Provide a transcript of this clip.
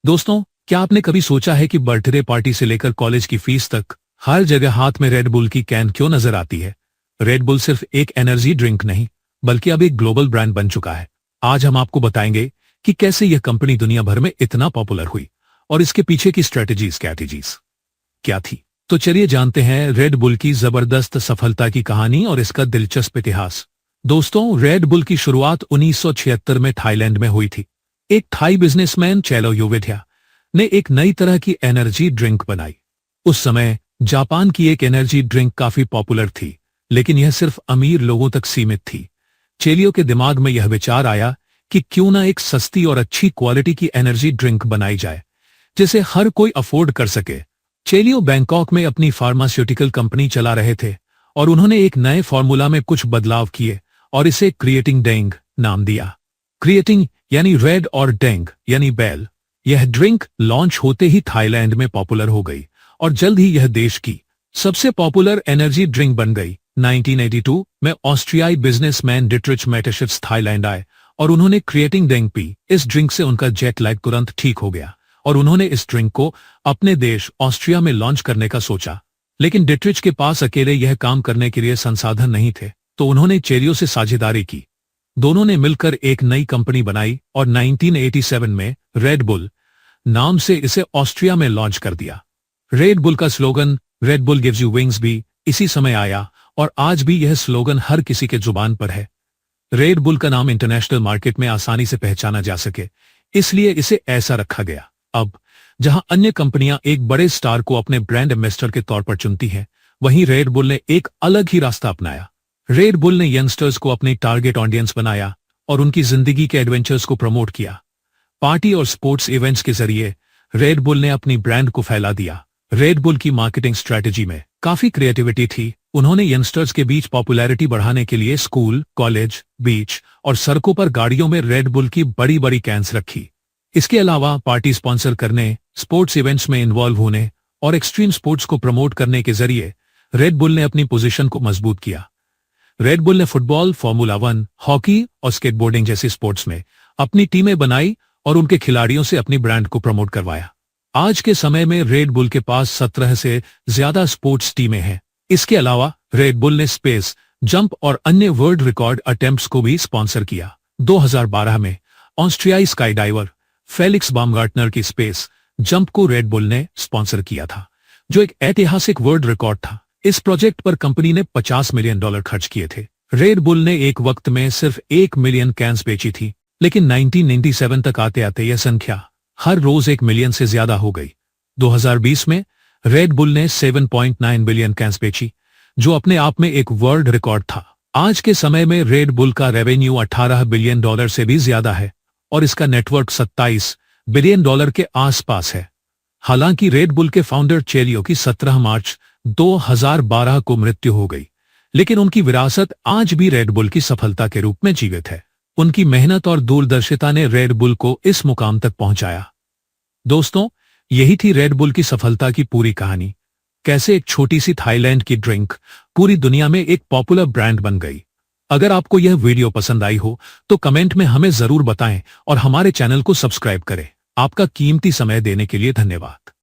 दोस्तों, क्या आपने कभी सोचा है कि बर्थडे पार्टी से लेकर कॉलेज की फीस तक हर जगह हाथ में रेड बुल की कैन क्यों नजर आती है? रेड बुल सिर्फ एक एनर्जी ड्रिंक नहीं, बल्कि अब एक ग्लोबल ब्रांड बन चुका है। आज हम आपको बताएंगे कि कैसे यह कंपनी दुनिया भर में इतना पॉपुलर हुई और इसके पीछे की स्ट्रेटजीज क्या थी। तो चलिए जानते हैं रेड बुल की जबरदस्त सफलता की कहानी और इसका दिलचस्प इतिहास। दोस्तों, रेड बुल की शुरुआत 1976 में थाईलैंड में हुई थी। एक थाई बिजनेसमैन चेलो योविथिया ने एक नई तरह की एनर्जी ड्रिंक बनाई। उस समय जापान की एक एनर्जी ड्रिंक काफी पॉपुलर थी, लेकिन यह सिर्फ अमीर लोगों तक सीमित थी। चेलियो के दिमाग में यह विचार आया कि क्यों ना एक सस्ती और अच्छी क्वालिटी की एनर्जी ड्रिंक बनाई जाए जिसे हर कोई अफोर्ड कर सके। चेलियो बैंकॉक में अपनी फार्मास्यूटिकल कंपनी चला रहे थे और उन्होंने एक नए फॉर्मूला में कुछ बदलाव किए और इसे क्रिएटिंग डेंग नाम दिया। क्रिएटिंग यानी रेड और डेंग यानी बेल। यह ड्रिंक लॉन्च होते ही थाईलैंड में पॉपुलर हो गई और जल्द ही यह देश की सबसे पॉपुलर एनर्जी ड्रिंक बन गई। 1982 में ऑस्ट्रियाई बिजनेसमैन डिट्रिच मैटेशिफ्स थाईलैंड आए और उन्होंने क्रिएटिंग डेंग पी। इस ड्रिंक से उनका जेट लैग तुरंत ठीक हो गया और उन्होंने इस ड्रिंक को अपने देश ऑस्ट्रिया में लॉन्च करने का सोचा। लेकिन डिट्रिच के पास अकेले यह काम करने के लिए संसाधन नहीं थे, तो उन्होंने चेलियो से साझेदारी की। दोनों ने मिलकर एक नई कंपनी बनाई और 1987 में रेड बुल नाम से इसे ऑस्ट्रिया में लॉन्च कर दिया। रेड बुल का slogan red bull gives you wings भी इसी समय आया और आज भी यह स्लोगन हर किसी के जुबान पर है। रेड बुल का नाम इंटरनेशनल मार्केट में आसानी से पहचाना जा सके, इसलिए इसे ऐसा रखा गया। अब जहां अन्य कंपनियां एक बड़े स्टार को अपने ब्रांड एम्बेसडर के तौर पर चुनती हैं, वहीं रेड बुल ने एक अलग ही रास्ता अपनाया। रेड बुल ने यंगस्टर्स को अपनी टारगेट ऑडियंस बनाया और उनकी जिंदगी के एडवेंचर्स को प्रमोट किया। पार्टी और स्पोर्ट्स इवेंट्स के जरिए रेड बुल ने अपनी ब्रांड को फैला दिया। रेड बुल की मार्केटिंग स्ट्रेटजी में काफी क्रिएटिविटी थी। उन्होंने यंगस्टर्स के बीच पॉपुलैरिटी बढ़ाने के लिए स्कूल, कॉलेज, बीच और सड़कों पर गाड़ियों में रेड बुल की बड़ी बड़ी कैंस रखी। इसके अलावा पार्टी स्पॉन्सर करने, स्पोर्ट्स इवेंट्स में इन्वॉल्व होने और एक्सट्रीम स्पोर्ट्स को प्रमोट करने के जरिए रेड बुल ने अपनी पोजीशन को मजबूत किया। रेड बुल ने फुटबॉल, फॉर्मूला 1, हॉकी और स्केटबोर्डिंग जैसी स्पोर्ट्स में अपनी टीमें बनाई और उनके खिलाड़ियों से अपनी ब्रांड को प्रमोट करवाया। आज के समय में रेड बुल के पास 17 से ज्यादा स्पोर्ट्स टीमें हैं। इसके अलावा रेड बुल ने स्पेस, जंप और अन्य वर्ल्ड रिकॉर्ड अटेम्प्ट्स को भी स्पॉन्सर किया। 2012 में ऑस्ट्रियाई स्काई डाइवर फेलिक्स बामगार्टनर की स्पेस जंप को रेड बुल ने स्पॉन्सर किया था, जो एक ऐतिहासिक वर्ल्ड रिकॉर्ड था। इस प्रोजेक्ट पर कंपनी ने $50 मिलियन खर्च किए थे। रेड बुल ने एक वक्त में सिर्फ 1 मिलियन कैंस बेची थी, लेकिन 1997 तक आते आते यह संख्या हर रोज 1 मिलियन से ज्यादा हो गई। 2020 में रेड बुल ने 7.9 बिलियन कैंस बेची, जो अपने आप में एक वर्ल्ड रिकॉर्ड था। आज के समय में रेड बुल का रेवेन्यू $18 बिलियन से भी ज्यादा है और इसका नेटवर्क $27 बिलियन के आसपास है। हालांकि रेड बुल के फाउंडर चेलियो की 17 मार्च 2012 को मृत्यु हो गई, लेकिन उनकी विरासत आज भी रेड बुल की सफलता के रूप में जीवित है। उनकी मेहनत और दूरदर्शिता ने रेड बुल को इस मुकाम तक पहुंचाया। दोस्तों, यही थी रेड बुल की सफलता की पूरी कहानी। कैसे एक छोटी सी थाईलैंड की ड्रिंक पूरी दुनिया में एक पॉपुलर ब्रांड बन गई। अगर आपको यह वीडियो पसंद आई हो तो कमेंट में हमें जरूर बताएं और हमारे चैनल को सब्सक्राइब करें। आपका कीमती समय देने के लिए धन्यवाद।